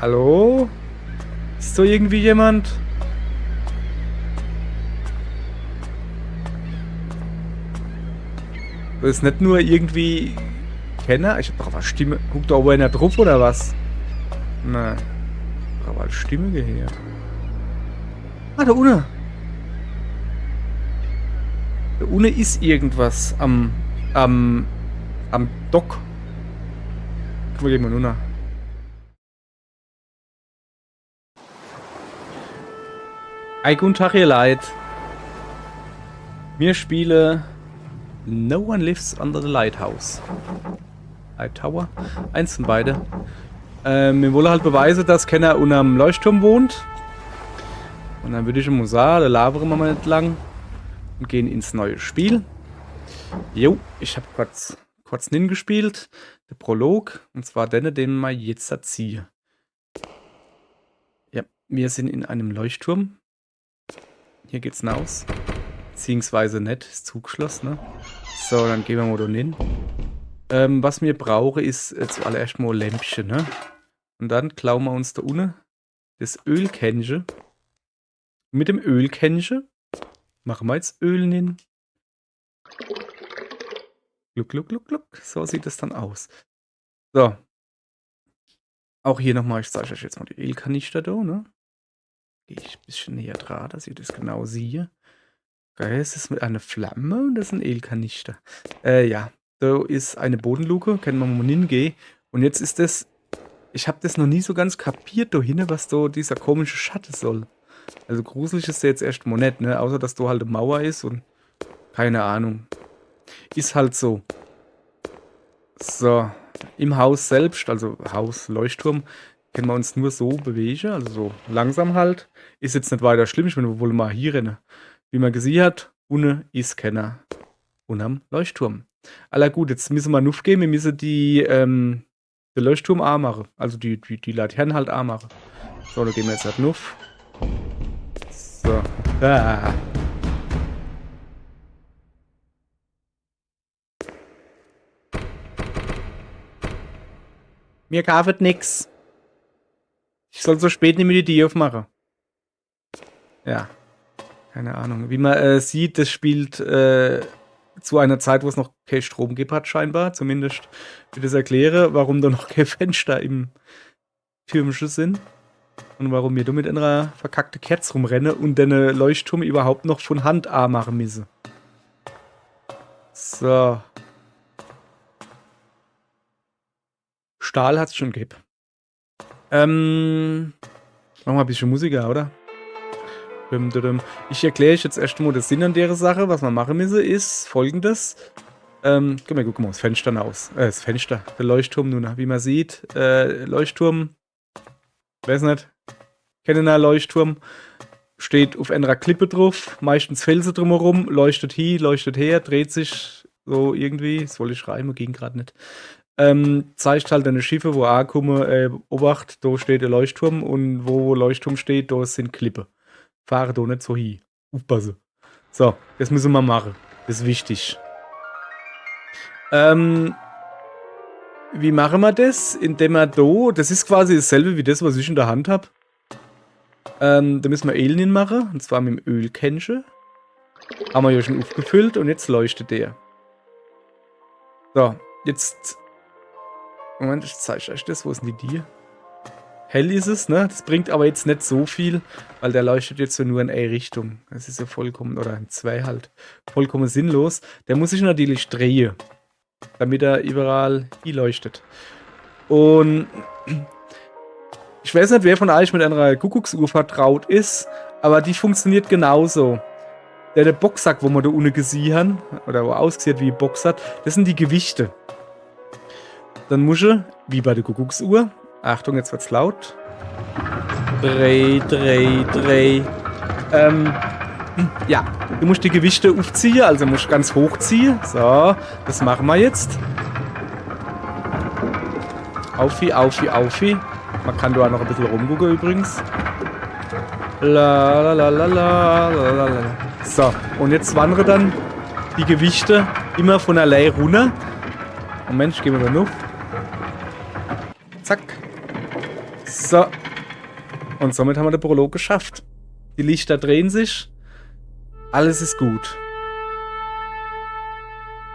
Hallo? Ist so irgendwie jemand? Das ist nicht nur irgendwie Kenner. Ich hab doch was Stimme. Guckt da oben einer drauf oder was? Nein. Ich hab was Stimme gehört. Ah, da unten. Da unten ist irgendwas am Dock. Guck mal, gehen wir nur nach. Ei, guten Tag, ihr Leid. Wir spielen No One Lives Under the Lighthouse. Light Tower. Eins von beide. Wir wollen halt beweisen, dass keiner unterm Leuchtturm wohnt. Und dann würde ich mal sagen, da labern wir mal nicht lang. Und gehen ins neue Spiel. Jo, ich habe kurz gespielt. Der Prolog. Und zwar den wir jetzt erziehe. Ja, wir sind in einem Leuchtturm. Hier geht's hinaus. Beziehungsweise nicht, ist zugeschlossen, ne? So, dann gehen wir mal da hin. Was wir brauchen, ist zuallererst mal ein Lämpchen, ne? Und dann klauen wir uns da unten das Ölkännchen. Mit dem Ölkännchen machen wir jetzt Öl hin. Gluck, gluck, gluck, gluck. So sieht es dann aus. So. Auch hier nochmal, ich zeige euch jetzt mal die Ölkanister da, ne? Gehe ich ein bisschen näher dran, dass ich das genau sehe. Geil, es ist mit einer Flamme und das ist ein Ölkanister. Ja, da ist eine Bodenluke, können wir mal hingehen. Und jetzt ist das, ich habe das noch nie so ganz kapiert da hinten, was da dieser komische Schatten soll. Also gruselig ist der jetzt erst mal nicht, ne? Außer, dass da halt eine Mauer ist und keine Ahnung. Ist halt so. So, im Haus selbst, also Haus, Leuchtturm, können wir uns nur so bewegen, also so langsam halt. Ist jetzt nicht weiter schlimm, ich meine, wir wollen mal hier rennen. Wie man gesehen hat, ohne ist keiner unterm Leuchtturm. Aller gut, jetzt müssen wir Nuff gehen, wir müssen den Leuchtturm anmachen. Also die Laternen halt anmachen. So, da gehen wir jetzt halt Nuff. So. Ah. Mir kauft nix. Ich soll so spät nicht mehr die Tür aufmachen. Ja. Keine Ahnung. Wie man sieht, das spielt zu einer Zeit, wo es noch kein Strom gibt hat, scheinbar. Zumindest wird das erklären, warum da noch kein Fenster im Türmchen sind. Und warum wir da mit einer verkackten Kerze rumrennen und den Leuchtturm überhaupt noch von Hand machen müssen. So. Stahl hat's schon gegeben. Machen wir ein bisschen Musiker, oder? Ich erkläre euch jetzt erst mal das Sinn an der Sache. Was man machen müssen, ist folgendes. Guck mal das Fenster aus. Das Fenster, der Leuchtturm nun. Wie man sieht, Leuchtturm, weiß nicht, kennen einen Leuchtturm, steht auf einer Klippe drauf, meistens Felsen drumherum, leuchtet hier, leuchtet her, dreht sich so irgendwie, das wollte ich schreiben, ging gerade nicht. Zeigt halt eine Schiffe, wo ankommen, Obacht, da steht der Leuchtturm und wo Leuchtturm steht, da sind Klippe. Fahre da nicht so hin. Aufpassen. So, das müssen wir machen. Das ist wichtig. Wie machen wir das? Indem wir da, das ist quasi dasselbe wie das, was ich in der Hand habe. Da müssen wir Öl machen, und zwar mit dem Ölkännchen. Haben wir ja schon aufgefüllt und jetzt leuchtet der. So, jetzt. Moment, ich zeige euch das. Wo ist denn die Dir? Hell ist es, ne? Das bringt aber jetzt nicht so viel, weil der leuchtet jetzt nur in eine Richtung. Das ist ja vollkommen, oder in zwei halt, vollkommen sinnlos. Der muss sich natürlich drehen, damit er überall hier leuchtet. Und ich weiß nicht, wer von euch mit einer Kuckucksuhr vertraut ist, aber die funktioniert genauso. Der Boxsack, wo man da unten gesehen hat, oder wo ausgesehen wie ein Boxsack, das sind die Gewichte. Dann muss ich, wie bei der Kuckucksuhr, Achtung, jetzt wird's laut. Dreh. Ja, du musst die Gewichte aufziehen, also musst ganz hoch ziehen. So, das machen wir jetzt. Aufi. Man kann da auch noch ein bisschen rumgucken übrigens. So, und jetzt wandern dann die Gewichte immer von allein runter. Moment, ich gehe mal da noch. Zack. So. Und somit haben wir den Prolog geschafft. Die Lichter drehen sich. Alles ist gut.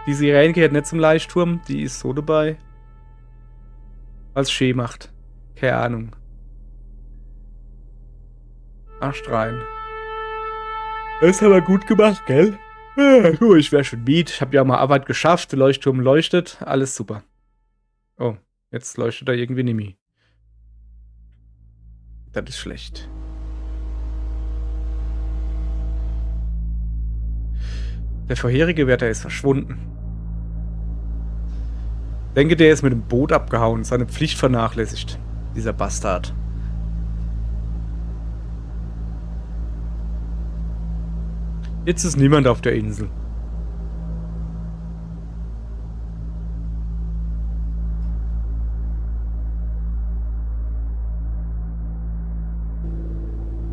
Die Sirene gehört nicht zum Leuchtturm. Die ist so dabei. Was Schee macht. Keine Ahnung. Arsch rein. Das haben wir gut gemacht, gell? Ja, ich wäre schon miet. Ich habe ja mal Arbeit geschafft. Der Leuchtturm leuchtet. Alles super. Oh, jetzt leuchtet er irgendwie nicht mehr. Das ist schlecht. Der vorherige Wärter ist verschwunden. Denke, der ist mit dem Boot abgehauen, seine Pflicht vernachlässigt. Dieser Bastard. Jetzt ist niemand auf der Insel.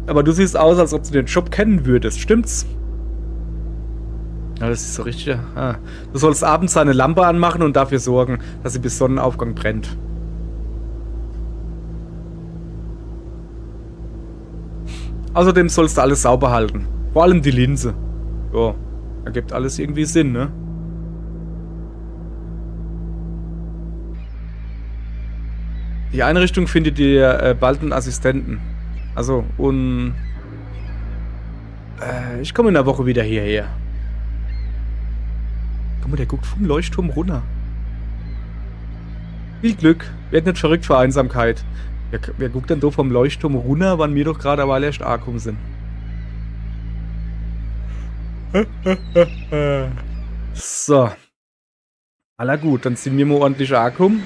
Aber du siehst aus, als ob du den Job kennen würdest, stimmt's? Ja, das ist so richtig. Ah. Du sollst abends eine Lampe anmachen und dafür sorgen, dass sie bis Sonnenaufgang brennt. Außerdem sollst du alles sauber halten. Vor allem die Linse. Ja, ergibt alles irgendwie Sinn, ne? Die Einrichtung findet ihr bald einen Assistenten. Also, und... ich komme in der Woche wieder hierher. Guck mal, der guckt vom Leuchtturm runter. Viel Glück. Werd nicht verrückt vor Einsamkeit. Wer guckt denn da vom Leuchtturm runter, wann wir doch gerade aber erst angekommen sind? So. Aller gut, dann sind wir mal ordentlich angekommen.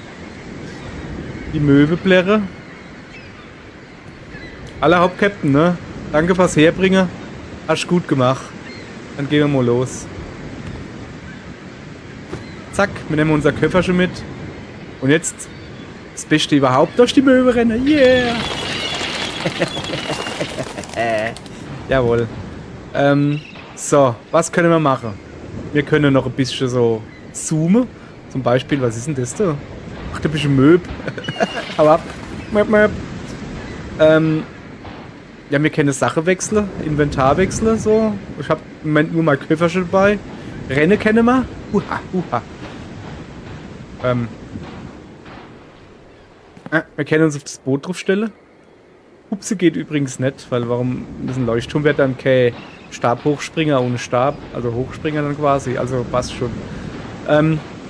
Die Möbelplärre. Aller Hauptkapitän, ne? Danke fürs Herbringen. Hast gut gemacht. Dann gehen wir mal los. Zack, wir nehmen unser Köfferchen mit. Und jetzt das Beste überhaupt, durch die Möwe rennen. Yeah! Jawohl. So, was können wir machen? Wir können noch ein bisschen so zoomen. Zum Beispiel, was ist denn das da? Ach, da bist du Möb. Hau ab. Möb, möb. Ja, wir können Sachen wechseln, Inventar wechseln, so. Ich habe im Moment nur mein Köfferchen dabei. Rennen kennen wir. Huha, huha. Wir können uns auf das Boot draufstellen. Hupse geht übrigens nicht, weil warum das ein Leuchtturm wird dann kein Stabhochspringer ohne Stab, also Hochspringer dann quasi, also passt schon.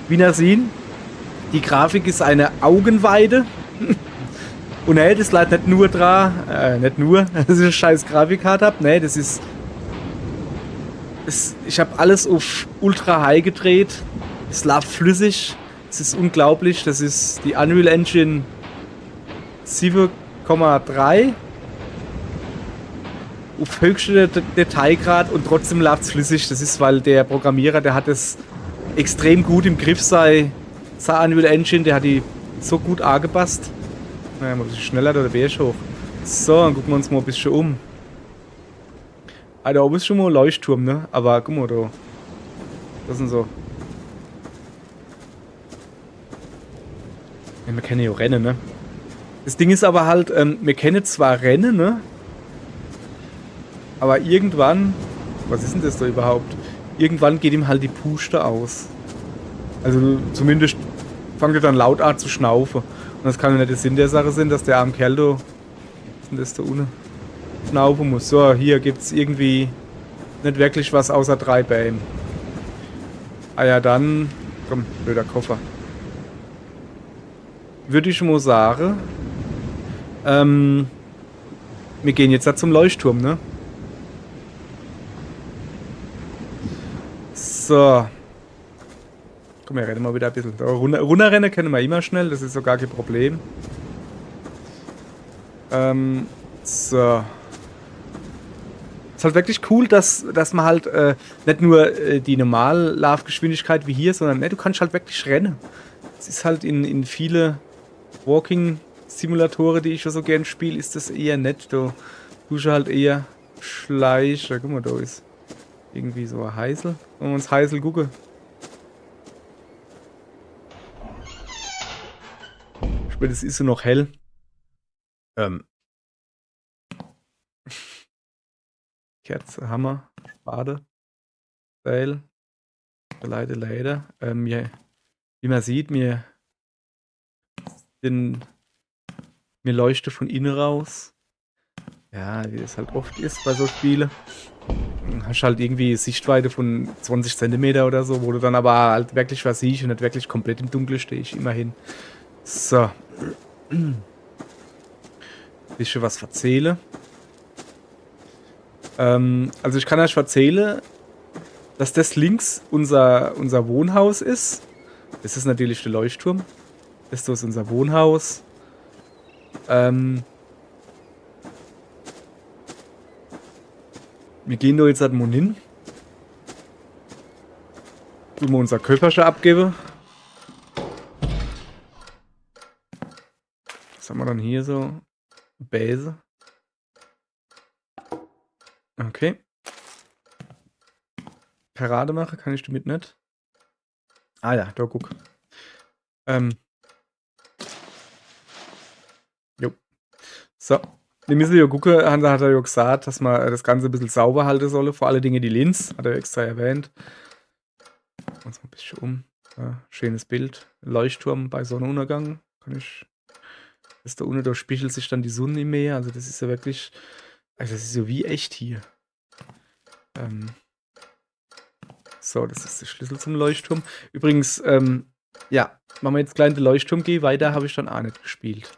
Wie wir sehen, die Grafik ist eine Augenweide. Und nee, das leidet nicht nur dran, nicht nur, dass ich eine scheiß Grafikkarte habe, nee, das ist, ich habe alles auf Ultra High gedreht, es läuft flüssig, es ist unglaublich, das ist die Unreal Engine 7,3 auf höchste Detailgrad und trotzdem läuft es flüssig, das ist, weil der Programmierer, der hat es extrem gut im Griff, sei Unreal Engine, der hat die so gut angepasst. Naja, mal ein bisschen schneller, da wäre ich hoch. So, dann gucken wir uns mal ein bisschen um. Ah, da oben ist schon mal ein Leuchtturm, ne? Aber guck mal da. Das sind so. Ja, wir kennen ja auch Rennen, ne? Das Ding ist aber halt, wir kennen zwar Rennen, ne? Aber irgendwann. Was ist denn das da überhaupt? Irgendwann geht ihm halt die Puste aus. Also zumindest fängt er dann laut an zu schnaufen. Und das kann ja nicht der Sinn der Sache sein, dass der arme Kerl da. Was ist denn das da unten? Schnaufen muss. So, hier gibt's irgendwie nicht wirklich was außer 3 Bäm. Ah ja, dann. Komm, blöder Koffer. Würde ich mal sagen. Wir gehen jetzt da zum Leuchtturm, ne? So. Komm, wir rennen mal wieder ein bisschen. Da runterrennen können wir immer schnell, das ist so gar kein Problem. So. Ist halt wirklich cool, dass man halt nicht nur die normale Laufgeschwindigkeit wie hier, sondern du kannst halt wirklich rennen. Es ist halt in viele Walking-Simulatoren, die ich so gern spiele, ist das eher nett. Da tust du halt eher schleichen. Guck mal, da ist irgendwie so ein Heißel. Wollen wir uns Heißel gucken? Ich meine, das ist so noch hell. Ähm. Kerze, Hammer, Spade, Seil, Geleite, Leder. Ja, wie man sieht, mir leuchtet von innen raus. Ja, wie es halt oft ist bei so Spielen. Hast halt irgendwie Sichtweite von 20 Zentimeter oder so, wo du dann aber halt wirklich was siehst und nicht wirklich komplett im Dunkeln stehst, immerhin. So. Bisschen was erzählen. Also ich kann euch erzählen, dass das links unser Wohnhaus ist. Das ist natürlich der Leuchtturm. Das ist unser Wohnhaus. Wir gehen da jetzt halt mal hin. Tun wir unser Köfferchen abgeben. Was haben wir dann hier so? Bäse. Okay. Parade machen kann ich damit nicht. Ah ja, da guck. Jo. So. Wir müssen ja gucken, hat er ja gesagt, dass man das Ganze ein bisschen sauber halten soll. Vor allen Dingen die Linz, hat er extra erwähnt. Uns mal ein bisschen um. Ja, schönes Bild. Leuchtturm bei Sonnenuntergang. Kann ich. Das da unten, da spiegelt sich dann die Sonne im Meer. Also das ist ja wirklich. Also das ist so wie echt hier. So, das ist der Schlüssel zum Leuchtturm. Übrigens, ja, wenn wir jetzt gleich in den Leuchtturm gehen, weiter habe ich dann auch nicht gespielt.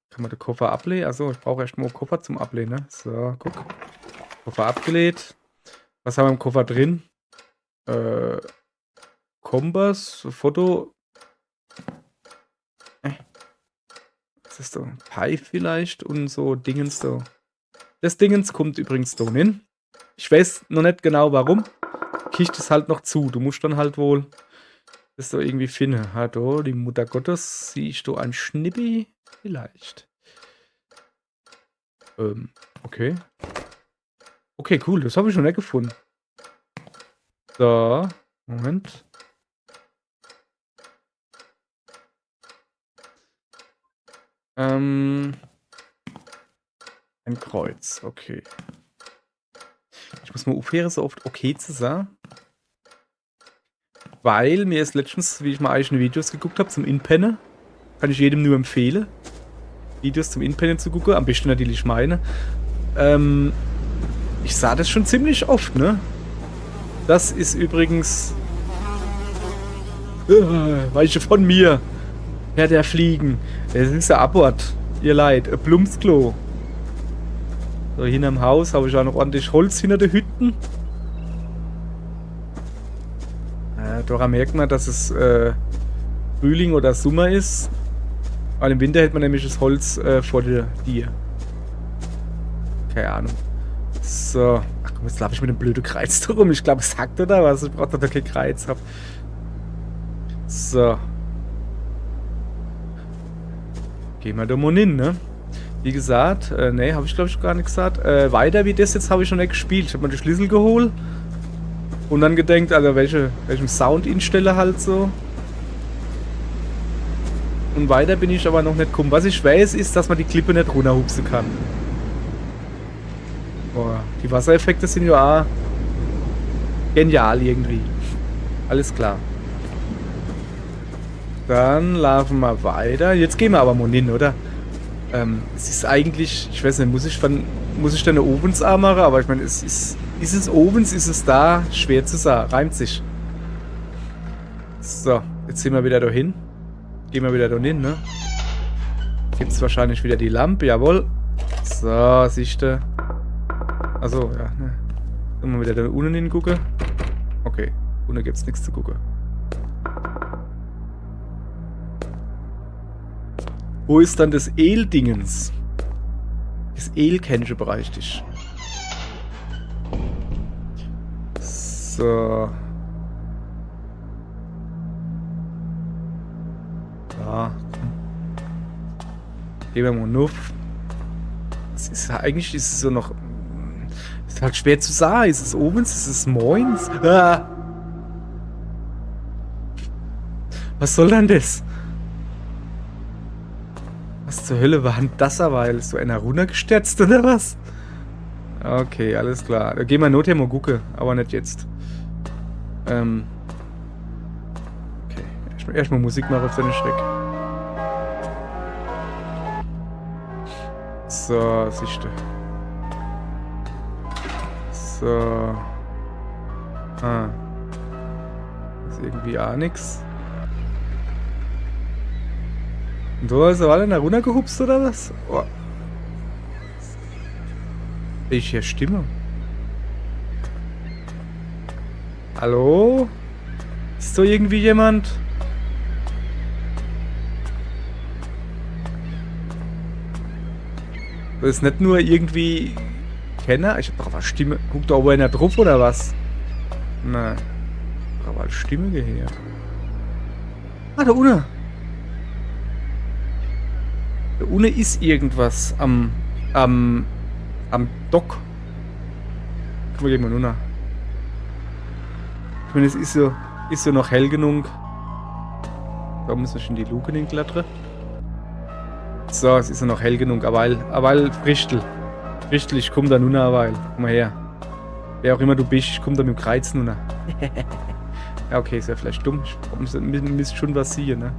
Kann man den Koffer ablehnen? Achso, ich brauche erst mal einen Koffer zum Ablehnen. Ne? So, guck. Koffer abgelehnt. Was haben wir im Koffer drin? Kompass, Foto. Was ist da? Pi vielleicht und so Dingens da. Das Dingens kommt übrigens da hin. Ich weiß noch nicht genau warum. Kiste ist halt noch zu. Du musst dann halt wohl das da irgendwie finden. Ha, da, die Mutter Gottes. Siehst du ein Schnippi? Vielleicht. Okay. Okay, cool. Das habe ich schon nicht gefunden. So. Moment. Ein Kreuz. Okay. Ich muss mal aufhören, so oft okay zu sagen. Weil mir ist letztens, wie ich mal eigene Videos geguckt habe zum Inpennen, kann ich jedem nur empfehlen, Videos zum Inpennen zu gucken. Am besten natürlich meine. Ich sah das schon ziemlich oft, ne? Das ist übrigens... Weiche von mir. Herr der Fliegen. Das ist ein Abort. Ihr Leid. Ein Plumpsklo. So, hinterm Haus habe ich auch noch ordentlich Holz hinter den Hütten. Daran merkt man, dass es Frühling oder Sommer ist. Weil im Winter hält man nämlich das Holz vor der Dir. Keine Ahnung. So. Ach komm, jetzt laufe ich mit dem blöden Kreuz da rum. Ich glaube, es hackt oder was. Ich brauche da keinen Kreuz hab. So. Gehen wir da mal hin, ne? Wie gesagt, ne, habe ich glaube ich gar nicht gesagt. Weiter wie das jetzt habe ich schon nicht gespielt. Ich habe mir den Schlüssel geholt. Und dann gedenkt, also welchem Sound instelle halt so. Und weiter bin ich aber noch nicht gekommen. Was ich weiß, ist, dass man die Klippe nicht runterhupsen kann. Boah, die Wassereffekte sind ja auch genial irgendwie. Alles klar. Dann laufen wir weiter. Jetzt gehen wir aber mal hin, oder? Es ist eigentlich, ich weiß nicht, muss ich dann eine Ovensarm machen? Aber ich meine, ist es Ovens, ist es da? Schwer zu sagen. Reimt sich. So, jetzt sind wir wieder dahin. Gehen wir wieder dahin, ne? Gibt es wahrscheinlich wieder die Lampe, jawohl. So, siehst du. Achso, ja, ne. Sollen wir wieder da unten hingucken? Okay, unten gibt es nichts zu gucken. Wo ist dann das El-Dingens? Das El-Kennsche Bereich dich. So. Da. Gehen wir mal nuff. Es ist eigentlich ist es so noch. Ist halt schwer zu sagen. Ist es Ovens? Ist es Moins? Ah. Was soll denn das? Was zur Hölle war denn das aber? Ist so einer runtergestürzt oder was? Okay, alles klar. Da gehen wir nachher mal gucken, aber nicht jetzt. Okay. Erstmal Musik machen auf seinen Schreck. So, siehste. So. Ah. Ist irgendwie auch nix. Und so ist er alle nach runtergehupst oder was? Oh. Ich hier Stimme. Hallo? Ist so irgendwie jemand? Das ist nicht nur irgendwie Kenner. Ich hab doch eine Stimme. Guckt da oben einer drauf oder was? Nein. Ich hab aber eine Stimme gehört. Ah, da unten. Da unten ist irgendwas am Dock. Guck mal, gehen wir nur nach. Ich meine, es ist so noch hell genug. Da müssen wir schon die Luke hinklettern. So, es ist ja noch hell genug. Aber Frichtel. Frichtel, ich komm da nun eine Weile. Komm mal her. Wer auch immer du bist, ich komm da mit dem Kreuz nun. Ja, okay, ist ja vielleicht dumm. Ich müsste schon was sehen, ne?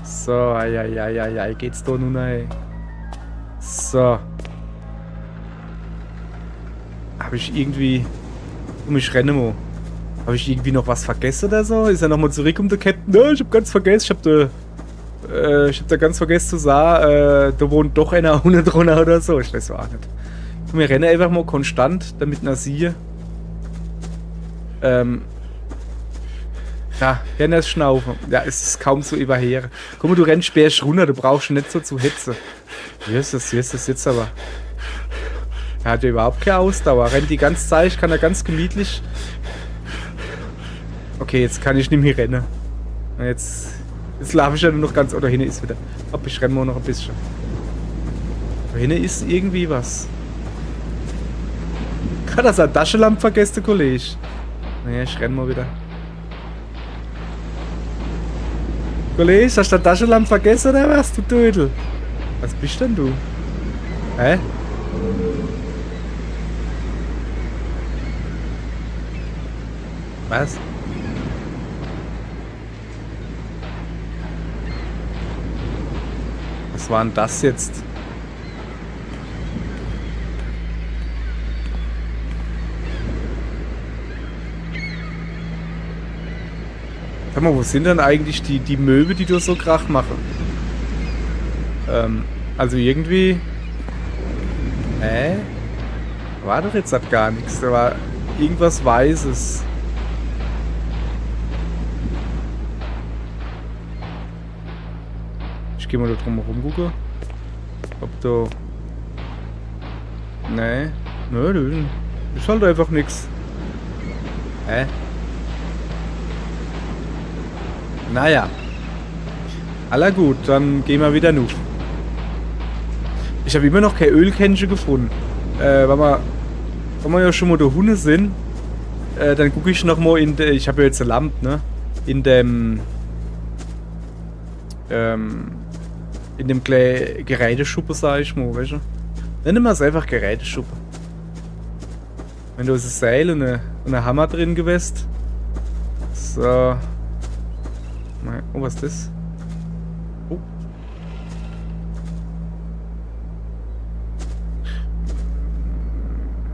So, ja, geht's da nun, ey. So. Habe ich irgendwie... Ich renne mal. Habe ich irgendwie noch was vergessen oder so? Ist er nochmal zurück um die Ketten? No, ich hab ganz vergessen. Ich hab da ganz vergessen zu sagen, da wohnt doch einer unten drunter oder so. Ich weiß auch nicht. Wir rennen einfach mal konstant, damit man sieht. Ja, rennen das Schnaufen. Ja, es ist kaum zu überhören. Guck mal, du rennst bärst runter, du brauchst nicht so zu hetzen. Wie ist das jetzt aber? Er hat ja überhaupt keine Ausdauer. Rennt die ganze Zeit, kann er ganz gemütlich. Okay, jetzt kann ich nicht mehr rennen. Jetzt laufe ich ja nur noch ganz... Oder hinten ist wieder. Hopp, ich renne mal noch ein bisschen. Da hinten ist irgendwie was. Hat er seine Taschenlampe vergessen, Kollege? Naja, ich renne mal wieder. Kollege, hast du deine Taschenlampe vergessen oder was, du Dödel? Was bist denn du? Hä? Was? Was war denn das jetzt? Sag mal, wo sind denn eigentlich die Möbel, die du so Krach machen? Also irgendwie... War doch jetzt halt gar nichts. Da war irgendwas Weißes. Ich gehe mal da drum herum gucken. Ob da... Nee. Nö, ist halt einfach nix. Hä? Naja. Aller gut, dann gehen wir wieder nur. Ich habe immer noch kein Ölkännchen gefunden. Wenn wir ja schon mal da Hunde sind, dann gucke ich noch mal in der... Ich habe ja jetzt eine Lampe, ne? In dem Geräteschuppe, sag ich mal, weißt du? Nennen wir es einfach Geräteschuppe. Wenn du ein Seil und eine Hammer drin gewesen. So. Oh, was ist das? Oh.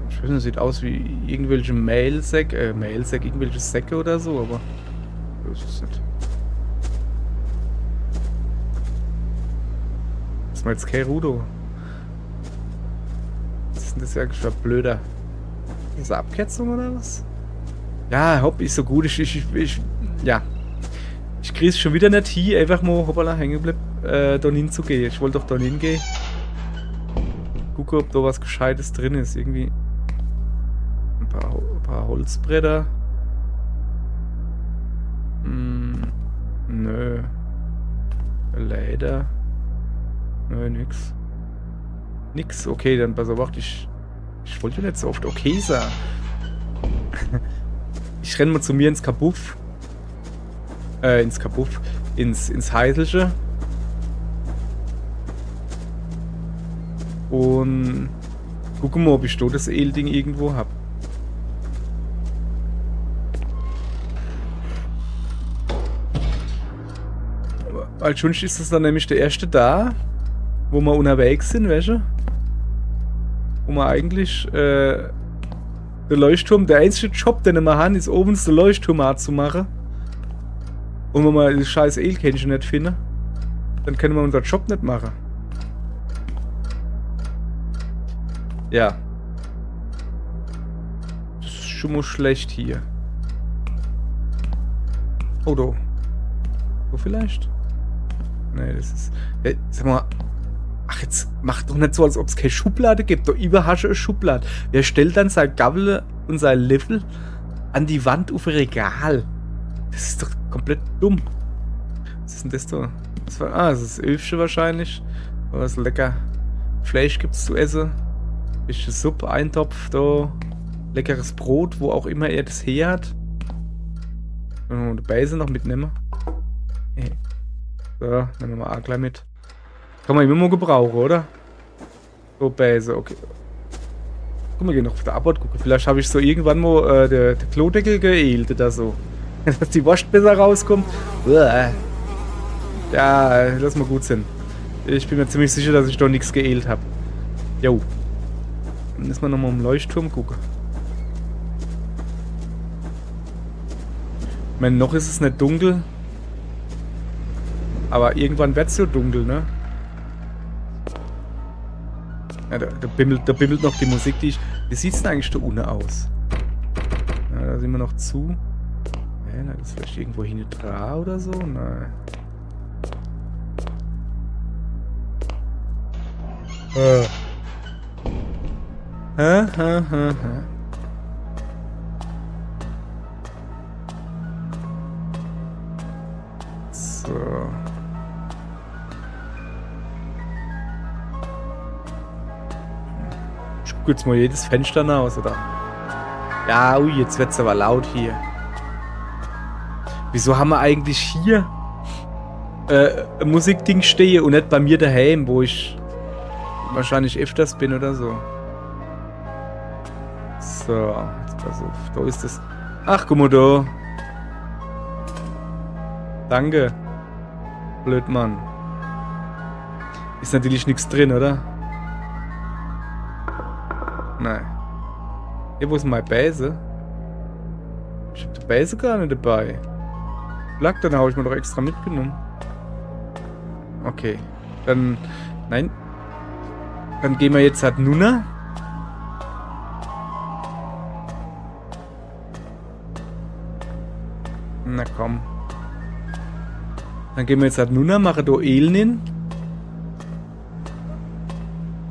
Ich weiß nicht, sieht aus wie irgendwelche Mailsäcke, irgendwelche Säcke oder so, aber das ist nicht. Das ist mal jetzt kein Rudo. Was ist denn das eigentlich für ein blöder? Ist das Abkürzung oder was? Ja, hopp, ist so gut. Ja. Ich krieg's schon wieder nicht hin, einfach mal hoppala hängen bleibt, da hinzugehen. Ich wollte doch da hingehen. Gucke, ob da was Gescheites drin ist. Irgendwie ein paar Holzbretter. Nö. Leder. Nö, nix. Nix. Okay, dann pass auf, ich wollte nicht so oft okay sagen. Ich renn mal zu mir ins Kabuff. Ins Heißelsche. Und gucken mal, ob ich da das Ölding irgendwo habe. Weil schon ist das dann nämlich der erste da, wo wir unterwegs sind, weißt du? Wo wir eigentlich der Leuchtturm, der einzige Job, den wir haben, ist oben den Leuchtturm anzumachen. Und wenn wir das scheiß Ölkännchen nicht finden, dann können wir unseren Job nicht machen. Ja. Das ist schon mal schlecht hier. Oh, da. Wo vielleicht? Nee, das ist... Hey, sag mal... Ach, jetzt mach doch nicht so, als ob es keine Schublade gibt. Da überhasche eine Schublade. Wer stellt dann sein Gabel und sein Löffel an die Wand auf ein Regal? Das ist doch komplett dumm. Was ist denn das da? Das ist das Öfchen wahrscheinlich. Was lecker Fleisch gibt's zu essen. Bisschen Suppe, Eintopf da. Leckeres Brot, wo auch immer er das her hat. Und die Beise noch mitnehmen. So, nehmen wir mal auch gleich mit. Kann man immer mal gebrauchen, oder? So, Beise, okay. Guck mal, wir gehen noch auf der Abort gucken. Vielleicht habe ich so irgendwann mal der Klodeckel geält oder so. Dass die Wurst besser rauskommt. Uah. Ja, lass mal gut sein. Ich bin mir ziemlich sicher, dass ich doch nichts geält habe. Jo. Dann müssen wir nochmal im Leuchtturm gucken. Ich meine, noch ist es nicht dunkel. Aber irgendwann wird es so dunkel, ne? Ja, da bimmelt noch die Musik, die ich... Wie sieht es denn eigentlich da unten aus? Ja, da sind wir noch zu. Ja, das ist vielleicht irgendwo hinten dran oder so? Nein. So. Ich gucke jetzt mal jedes Fenster aus, oder? Ja, ui, jetzt wird's aber laut hier. Wieso haben wir eigentlich hier ein Musikding stehen und nicht bei mir daheim, wo ich wahrscheinlich öfters bin oder so? So, jetzt pass auf, da ist das. Ach, guck mal da. Danke. Blöd, Mann. Ist natürlich nichts drin, oder? Nein. Hier, wo ist meine Base? Ich hab die Base gar nicht dabei. Lack, dann habe ich mir doch extra mitgenommen. Okay. Dann. Nein. Dann gehen wir jetzt halt Nuna. Na komm. Dann gehen wir jetzt halt Nuna, machen da Elnin.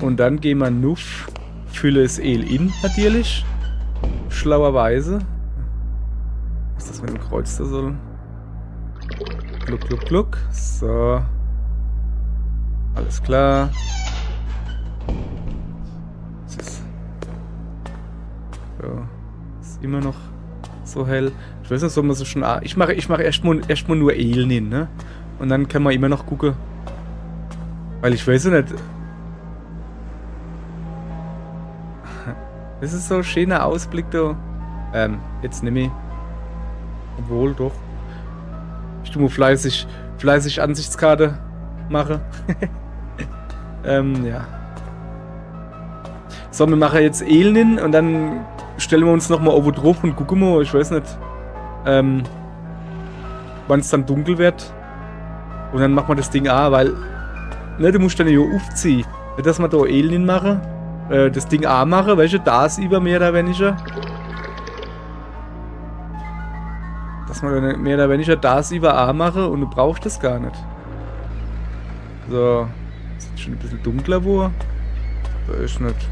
Und dann gehen wir Nuff, fülle es El in, natürlich. Schlauerweise. Was ist das mit dem Kreuz da soll? Gluck, gluck, gluck. So. Alles klar. So. Ist immer noch so hell. Ich weiß nicht, soll man so schon... Ich mache erstmal nur Elnin, ne? Und dann kann man immer noch gucken. Weil ich weiß ja nicht... Das ist so ein schöner Ausblick da. Jetzt nehme ich. Obwohl, doch. Ich tue mal fleißig Ansichtskarte machen. Ja. So, wir machen jetzt Elnin und dann stellen wir uns nochmal oben drauf und gucken mal, ich weiß nicht, wann es dann dunkel wird. Und dann machen wir das Ding an, weil, ne, du musst dann ja aufziehen. Nicht, dass wir da Elnin machen, das Ding an machen, weißt du, das über mehr oder weniger. Dass wir dann mehr oder weniger das über A machen und du brauchst das gar nicht. So, ist schon ein bisschen dunkler, wo. Da ist nicht.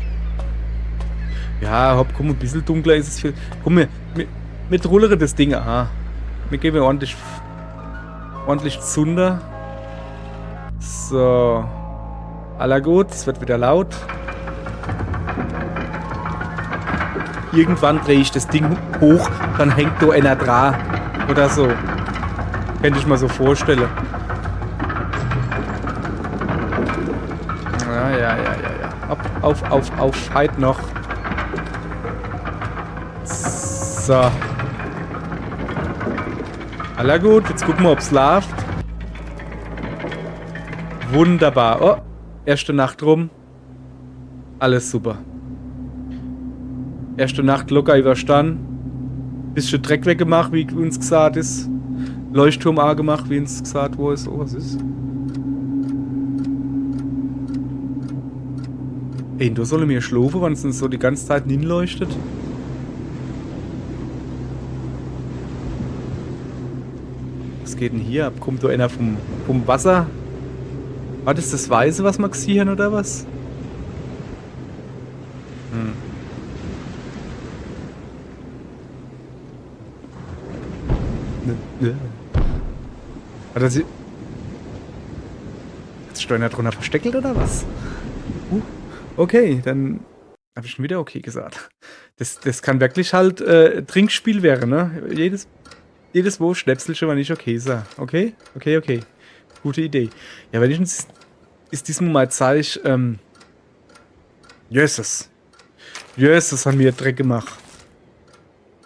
Ja, hopp, komm, ein bisschen dunkler ist es viel. Komm, wir trullere das Ding an. Wir geben ordentlich Zunder. So. Aller gut, es wird wieder laut. Irgendwann drehe ich das Ding hoch, dann hängt da einer dran. Oder so. Könnte ich mal so vorstellen. Ja. Auf. Halt noch. So. Aller gut, jetzt gucken wir, ob's läuft. Wunderbar. Oh, erste Nacht rum. Alles super. Erste Nacht locker überstanden. Bisschen Dreck weggemacht, wie uns gesagt ist. Leuchtturm A gemacht, wie uns gesagt wo ist. Oh, was ist? Ey, du soll mir schlafen, wenn es so die ganze Zeit hinleuchtet. Was geht denn hier ab? Kommt da einer vom Wasser? War das das Weiße, was wir gesehen oder was? Hat er sie... Hat sich Steiner drunter versteckelt oder was? Okay, dann habe ich schon wieder okay gesagt. Das kann wirklich halt Trinkspiel werden, ne? Jedes Wo Schnäpselchen war nicht okay, so. Okay? Okay. Gute Idee. Ja, wenigstens ist diesmal mal Zeig, Jesus, haben wir Dreck gemacht.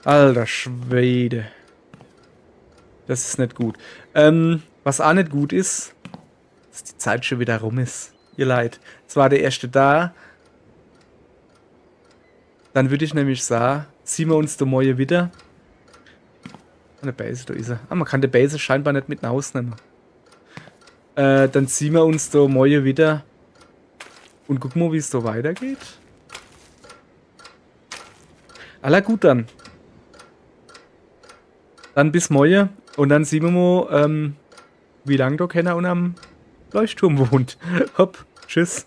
Alter Schwede. Das ist nicht gut. Was auch nicht gut ist, dass die Zeit schon wieder rum ist. Ihr Leid. Es war der erste da. Dann würde ich nämlich sagen, ziehen wir uns der Moje wieder. Eine Base, da ist er. Ah, man kann die Base scheinbar nicht mit nach Hause nehmen. Dann ziehen wir uns der Moje wieder. Und gucken wir, wie es so weitergeht. Aller gut dann. Dann bis Moje. Und dann sehen wir mal, wie lange da keiner unterm Leuchtturm wohnt. Hopp, tschüss.